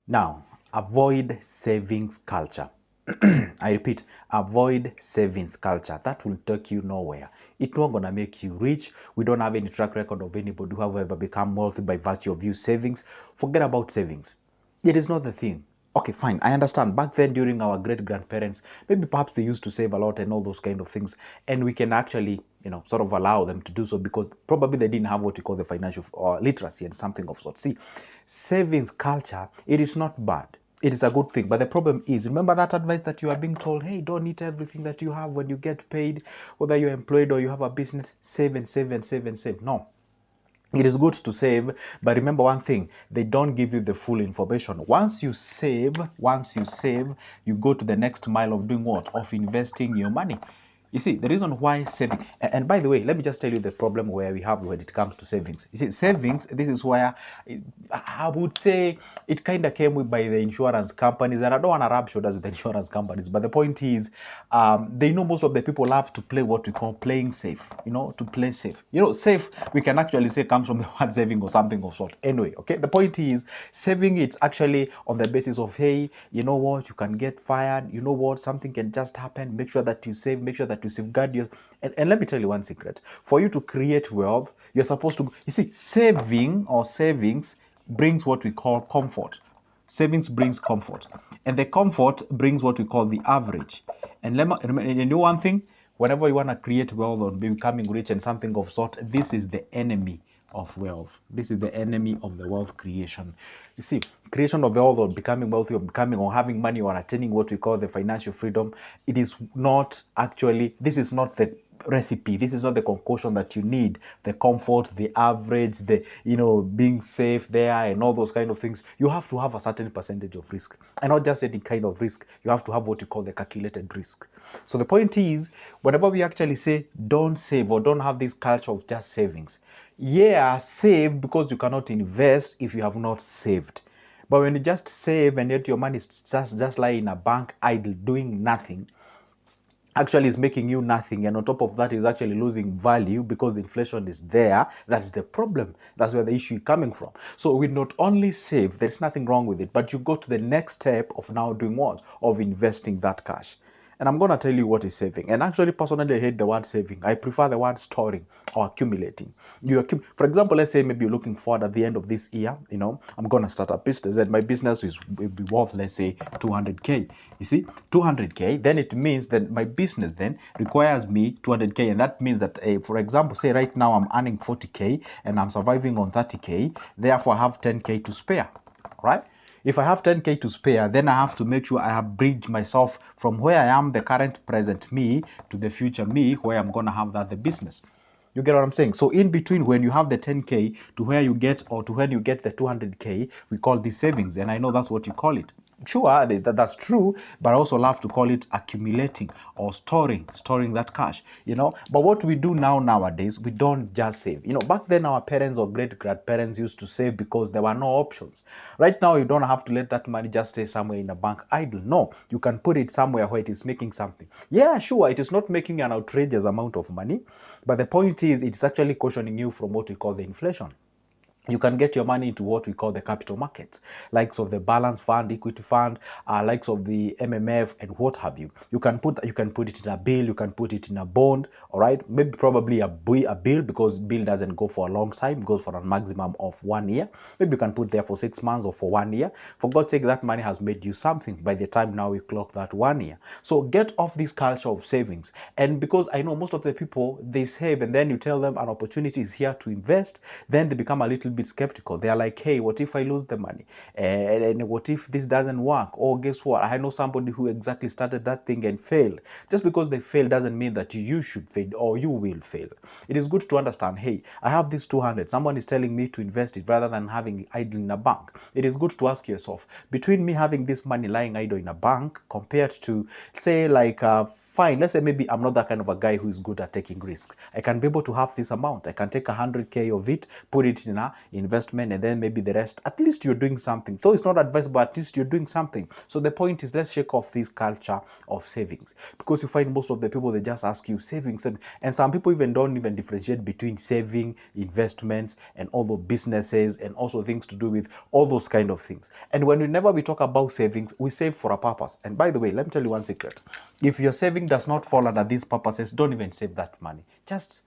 Now, avoid savings culture. I repeat, avoid savings culture. That will take you nowhere. It's not going to make you rich. We don't have any track record of anybody who have ever become wealthy by virtue of you savings. Forget about savings. It is not the thing. Okay, fine. I understand. Back then, during our great grandparents, maybe perhaps they used to save a lot and all those kind of things. And we can actually, sort of allow them to do so because probably they didn't have what you call the financial literacy and something of sort. See, savings culture, it is not bad. It is a good thing. But the problem is, remember that advice that you are being told, hey, don't eat everything that you have when you get paid, whether you're employed or you have a business, save and save and save and save. No. It is good to save, but remember one thing, they don't give you the full information. Once you save, you go to the next mile of doing what? Of investing your money. You see, the reason why saving, and by the way, let me just tell you the problem where we have when it comes to savings. You see, savings, this is where I would say it kind of came with by the insurance companies, and I don't want to rub shoulders with the insurance companies, but the point is, they know most of the people love to play what we call playing safe, to play safe. Safe, we can actually say comes from the word saving or something of sort. Anyway, okay, the point is, saving it's actually on the basis of, hey, you know what, you can get fired, you know what, something can just happen, make sure that you save, make sure that you safeguard your, and let me tell you one secret. For you to create wealth, you're supposed to, you see, saving or savings brings what we call comfort. Savings brings comfort, and the comfort brings what we call the average. And you know one thing, whenever you want to create wealth or be becoming rich and something of sort, this is the enemy of wealth. This is the enemy of the wealth creation. You see, creation of wealth or becoming wealthy or becoming or having money or attaining what we call the financial freedom, it is not actually, this is not the recipe. This is not the concoction that you need. The comfort, the average, the being safe there and all those kind of things. You have to have a certain percentage of risk, and not just any kind of risk. You have to have what you call the calculated risk. So the point is, whenever we actually say don't save or don't have this culture of just savings, yeah, save because you cannot invest if you have not saved. But when you just save and yet your money is just lie in a bank idle doing nothing, actually is making you nothing, and on top of that is actually losing value because the inflation is there. That's the problem. That's where the issue is coming from. So we not only save, there's nothing wrong with it, but you go to the next step of now doing what? Of investing that cash. And I'm going to tell you what is saving. And actually, personally, I hate the word saving. I prefer the word storing or accumulating. For example, let's say maybe you're looking forward at the end of this year, I'm going to start a business and my business will be worth, let's say, 200K. You see, 200K, then it means that my business then requires me 200K. And that means that, for example, say right now I'm earning 40K and I'm surviving on 30K. Therefore, I have 10K to spare, right? If I have 10K to spare, then I have to make sure I have bridged myself from where I am, the current present me, to the future me, where I'm going to have the business. You get what I'm saying? So in between when you have the 10K to where you get, or to when you get the 200K, we call this savings. And I know that's what you call it. Sure, that's true, but I also love to call it accumulating or storing that cash, But what we do nowadays, we don't just save. Back then our parents or great grandparents used to save because there were no options. Right now, you don't have to let that money just stay somewhere in a bank idle. No, you can put it somewhere where it is making something. Yeah, sure, it is not making an outrageous amount of money, but the point is, it's actually cautioning you from what we call the inflation. You can get your money into what we call the capital markets, likes of the balance fund, equity fund, likes of the MMF, and what have you. You can put it in a bill, you can put it in a bond, all right? Maybe probably a bill, because bill doesn't go for a long time, it goes for a maximum of 1 year. Maybe you can put there for 6 months or for 1 year. For God's sake, that money has made you something by the time now we clock that 1 year. So get off this culture of savings. And because I know most of the people, they save and then you tell them an opportunity is here to invest, then they become a little bit skeptical. They are like, hey, what if I lose the money? And what if this doesn't work? Or guess what? I know somebody who exactly started that thing and failed. Just because they failed doesn't mean that you should fail or you will fail. It is good to understand, hey, I have this 200. Someone is telling me to invest it rather than having it idle in a bank. It is good to ask yourself, between me having this money lying idle in a bank compared to, say, like fine, let's say maybe I'm not that kind of a guy who is good at taking risks. I can be able to have this amount. I can take 100K of it, put it in a investment, and then maybe the rest, at least you're doing something. Though it's not advisable, at least you're doing something. So the point is, let's shake off this culture of savings, because you find most of the people, they just ask you savings, and some people even don't even differentiate between saving, investments, and all the businesses, and also things to do with all those kind of things. And whenever we talk about savings, we save for a purpose. And by the way, let me tell you one secret: if your saving does not fall under these purposes, don't even save that money. Just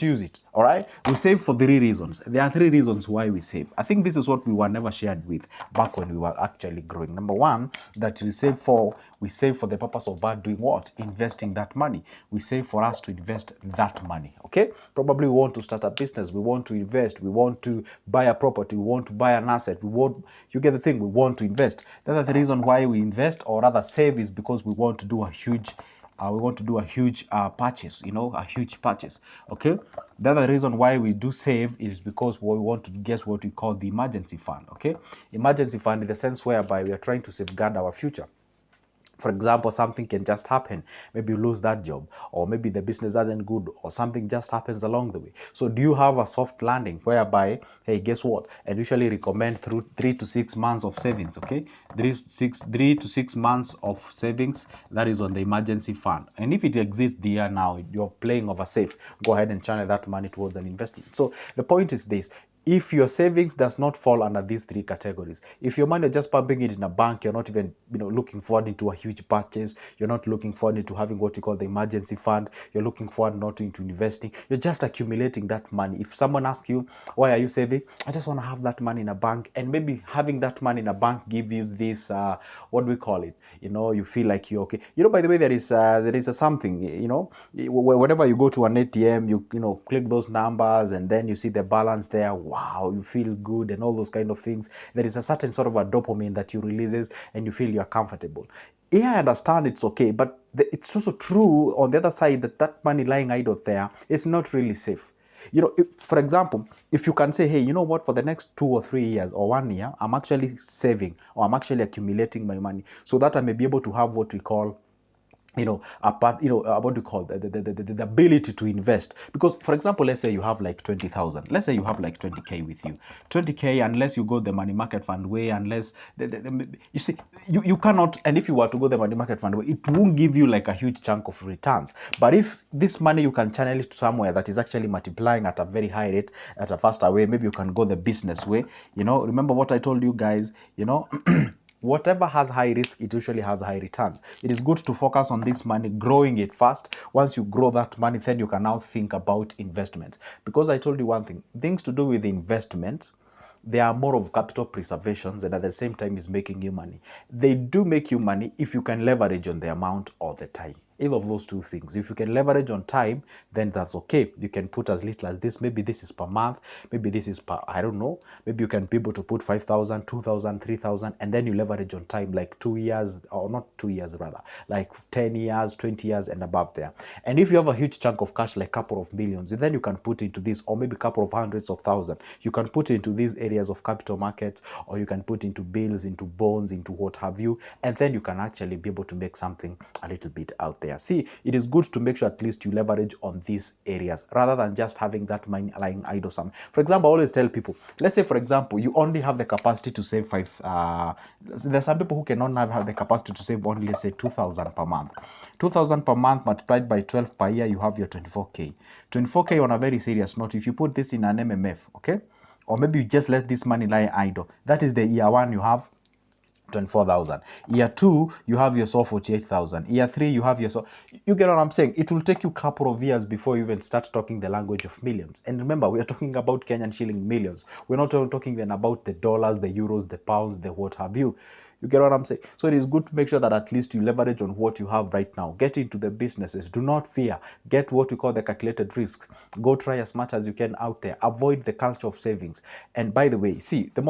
use it. All right, we save for 3 reasons. There are 3 reasons why we save. I think this is what we were never shared with back when we were actually growing. Number one, that we save for the purpose of doing what? Investing that money. We save for us to invest that money. Okay, probably we want to start a business, we want to invest, we want to buy a property, we want to buy an asset, you get the thing, we want to invest. The other reason why we invest, or rather save, is because we want to do a huge purchase, a huge purchase. Okay, the other reason why we do save is because we want to get what we call the emergency fund. Okay, emergency fund in the sense whereby we are trying to safeguard our future. For example, something can just happen. Maybe you lose that job, or maybe the business isn't good, or something just happens along the way. So do you have a soft landing whereby, hey, guess what? And usually recommend through 3 to 6 months of savings. Okay, 3 to 6 months of savings, that is on the emergency fund. And if it exists there now, you're playing over safe, go ahead and channel that money towards an investment. So the point is this: if your savings does not fall under these 3 categories, if your money is just pumping it in a bank, you're not even looking forward into a huge purchase, you're not looking forward into having what you call the emergency fund, you're looking forward not into investing, you're just accumulating that money. If someone asks you, why are you saving? I just want to have that money in a bank. And maybe having that money in a bank gives you this what do we call it, you feel like you're okay. By the way, there is something, whenever you go to an ATM, you click those numbers, and then you see the balance there. Wow, you feel good and all those kind of things. There is a certain sort of a dopamine that you releases, and you feel you're comfortable. Yeah, I understand it's okay, but it's also true on the other side that money lying idle there is not really safe. For example, if you can say, hey, you know what, for the next 2 or 3 years or 1 year, I'm actually saving, or I'm actually accumulating my money so that I may be able to have what we call what do you call the ability to invest. Because, for example, let's say you have like 20,000, let's say you have like 20K with you. 20K, unless you go the money market fund way, unless you see, you cannot. And if you were to go the money market fund way, it won't give you like a huge chunk of returns. But if this money, you can channel it somewhere that is actually multiplying at a very high rate, at a faster way. Maybe you can go the business way. Remember what I told you guys, whatever has high risk, it usually has high returns. It is good to focus on this money, growing it fast. Once you grow that money, then you can now think about investment. Because I told you one thing, things to do with investment, they are more of capital preservations, and at the same time is making you money. They do make you money if you can leverage on the amount or the time. Either of those 2 things. If you can leverage on time, then that's okay. You can put as little as this. Maybe this is per month. Maybe this is per, I don't know. Maybe you can be able to put 5,000, 2,000, 3,000, and then you leverage on time, like 2 years, or not 2 years rather, like 10 years, 20 years and above there. And if you have a huge chunk of cash, like a couple of millions, then you can put into this, or maybe a couple of hundreds of thousands. You can put into these areas of capital markets, or you can put into bills, into bonds, into what have you, and then you can actually be able to make something a little bit out there. See, it is good to make sure at least you leverage on these areas rather than just having that money lying idle somewhere. For example, I always tell people, let's say, for example, you only have the capacity to save there's some people who cannot have the capacity to save only, let's say, 2,000 per month. 2,000 per month multiplied by 12 per year, you have your 24K. 24K on a very serious note, if you put this in an MMF, okay? Or maybe you just let this money lie idle. That is the year 1 you have 24,000. Year 2, you have yourself 48,000. Year 3, you have yourself. You get what I'm saying? It will take you a couple of years before you even start talking the language of millions. And remember, we are talking about Kenyan shilling millions. We're not talking then about the dollars, the euros, the pounds, the what have you. You get what I'm saying? So it is good to make sure that at least you leverage on what you have right now. Get into the businesses. Do not fear. Get what we call the calculated risk. Go try as much as you can out there. Avoid the culture of savings. And by the way, the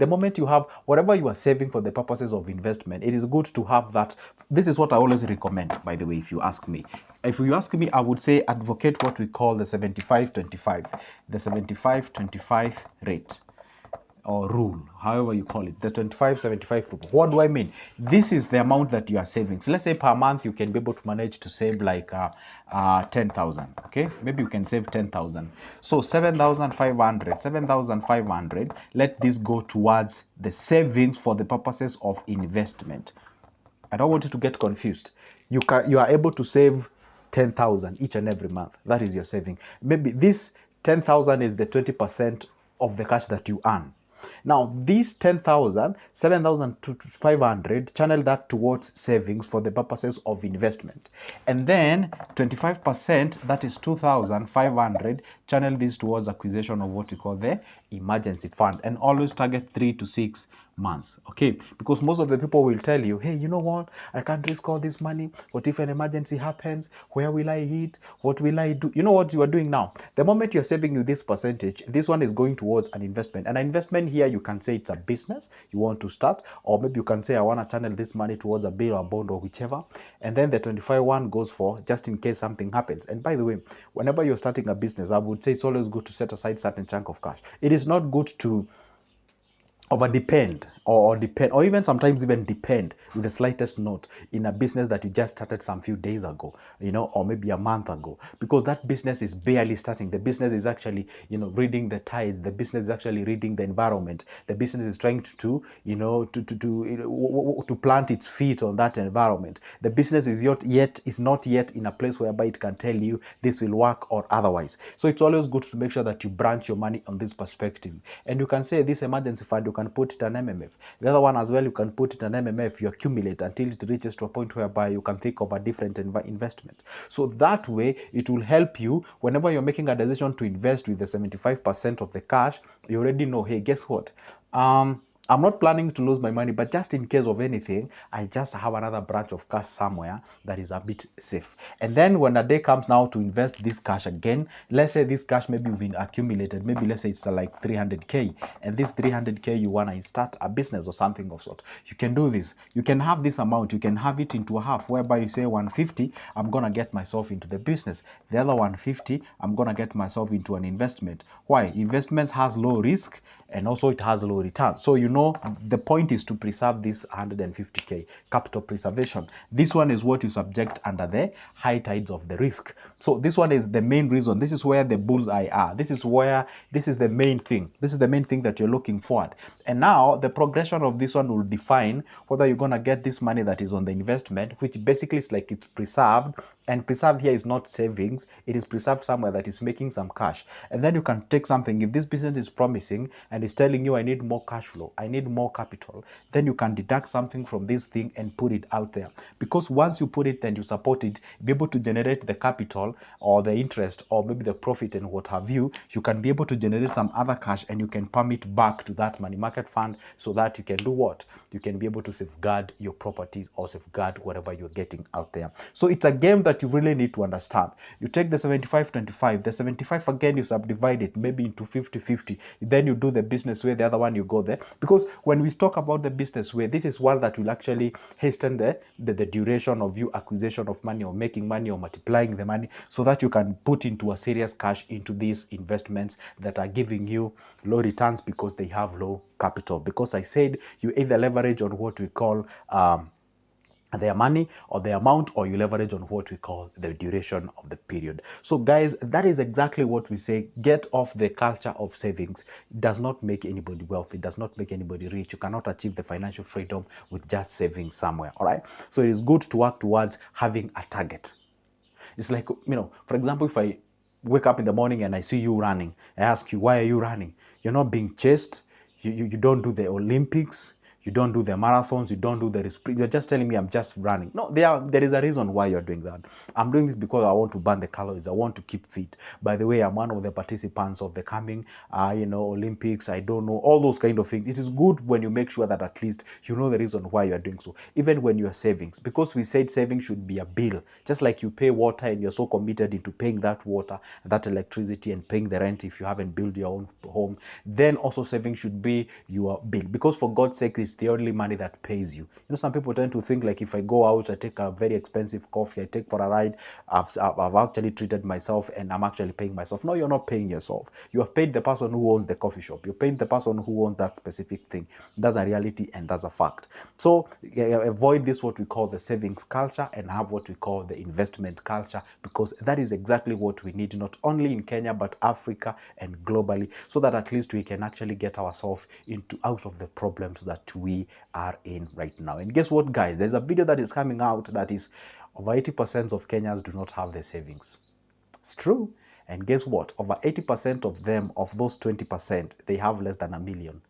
moment you have whatever you are saving for the purposes of investment, it is good to have that. This is what I always recommend, by the way, if you ask me. If you ask me, I would say advocate what we call the 75-25. The 75-25 rate. or rule, however you call it, the 25-75 rule. What do I mean? This is the amount that you are saving. So let's say per month you can be able to manage to save like 10,000. Okay, maybe you can save 10,000. So 7,500. Let this go towards the savings for the purposes of investment. I don't want you to get confused. You are able to save 10,000 each and every month. That is your saving. Maybe this 10,000 is the 20% of the cash that you earn. Now, this 10,000, 7,500, channel that towards savings for the purposes of investment. And then 25%, that is 2,500, channel this towards acquisition of what we call the emergency fund. And always target 3 to 6 months. Okay, because most of the people will tell you, hey, you know what, I can't risk all this money. What if an emergency happens? Where will I eat? What will I do? You know what you are doing now? The moment you're saving you this percentage, this one is going towards an investment. And an investment here, you can say it's a business you want to start, or maybe you can say I want to channel this money towards a bill or bond or whichever. And then the 25 one goes for just in case something happens. And by the way, whenever you're starting a business, I would say it's always good to set aside certain chunk of cash. It is not good to over depend or depend, or even sometimes even depend with the slightest note in a business that you just started some few days ago, or maybe a month ago, because that business is barely starting. The business is actually, reading the tides. The business is actually reading the environment. The business is trying to plant its feet on that environment. The business is not yet in a place whereby it can tell you this will work or otherwise. So it's always good to make sure that you branch your money on this perspective. And you can say this emergency fund, you can put it an MMF. The other one as well, you can put it an MMF. You accumulate until it reaches to a point whereby you can think of a different investment. So that way, it will help you whenever you're making a decision to invest with the 75% of the cash. You already know, hey, guess what? I'm not planning to lose my money, but just in case of anything, I just have another branch of cash somewhere that is a bit safe. And then when the day comes now to invest this cash again, let's say this cash maybe you've been accumulated, maybe let's say it's like 300K, and this 300K you want to start a business or something of sort. You can do this. You can have this amount, you can have it into a half, whereby you say 150, I'm going to get myself into the business. The other 150, I'm going to get myself into an investment. Why? Investments has low risk and also it has low return. So the point is to preserve this 150K, capital preservation. This one is what you subject under the high tides of the risk. So this one is the main reason. This is where the bullseye are. This is the main thing. This is the main thing that you're looking forward. And now the progression of this one will define whether you're going to get this money that is on the investment, which basically is like it's preserved. And preserved here is not savings, it is preserved somewhere that is making some cash. And then you can take something. If this business is promising and is telling you I need more cash flow, I need more capital, then you can deduct something from this thing and put it out there. Because once you put it and you support it, be able to generate the capital or the interest or maybe the profit and what have you, you can be able to generate some other cash and you can pump it back to that money market fund so that you can do what? You can be able to safeguard your properties or safeguard whatever you're getting out there. So it's a game that you really need to understand. You take the 75-25, the 75 again, you subdivide it maybe into 50-50. Then you do the business way, the other one you go there. Because when we talk about the business way, this is one that will actually hasten the duration of you acquisition of money or making money or multiplying the money so that you can put into a serious cash into these investments that are giving you low returns because they have low capital. Because I said you either leverage on what we call their money or the amount, or you leverage on what we call the duration of the period. So guys, that is exactly what we say. Get off the culture of savings. It does not make anybody wealthy. It does not make anybody rich. You cannot achieve the financial freedom with just saving somewhere. All right, so it is good to work towards having a target. It's like, for example, if I wake up in the morning and I see you running, I ask you, why are you running? You're not being chased. You don't do the Olympics. You don't do the marathons, you don't do the sprint. You're just telling me I'm just running. No, there is a reason why you're doing that. I'm doing this because I want to burn the calories. I want to keep fit. By the way, I'm one of the participants of the coming, Olympics. I don't know, all those kind of things. It is good when you make sure that at least you know the reason why you're doing so. Even when you're savings, because we said saving should be a bill. Just like you pay water and you're so committed into paying that water, that electricity and paying the rent if you haven't built your own home, then also saving should be your bill. Because for God's sake, it's the only money that pays you. You know, some people tend to think like if I go out, I take a very expensive coffee, I take for a ride, I've actually treated myself and I'm actually paying myself. No, you're not paying yourself. You have paid the person who owns the coffee shop. You paid the person who owns that specific thing. That's a reality and that's a fact. So avoid this, what we call the savings culture, and have what we call the investment culture, because that is exactly what we need, not only in Kenya, but Africa and globally, so that at least we can actually get ourselves out of the problems that we are in right now. And guess what, guys? There's a video that is coming out that is over 80% of Kenyans do not have the savings. It's true. And guess what? Over 80% of them, of those 20%, they have less than $1 million.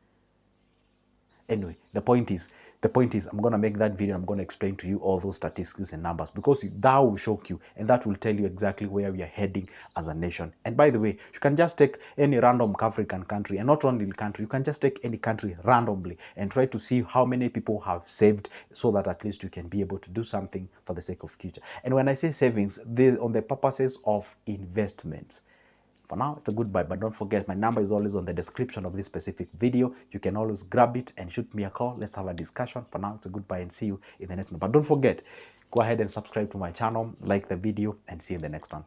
Anyway, the point is, I'm going to make that video. I'm going to explain to you all those statistics and numbers, because that will shock you, and that will tell you exactly where we are heading as a nation. And by the way, you can just take any random African country, and not only the country, you can just take any country randomly and try to see how many people have saved, so that at least you can be able to do something for the sake of future. And when I say savings, on the purposes of investments. For now, it's a goodbye, but don't forget, my number is always on the description of this specific video. You can always grab it and shoot me a call. Let's have a discussion. For now, it's a goodbye and see you in the next one. But don't forget, go ahead and subscribe to my channel, like the video, and see you in the next one.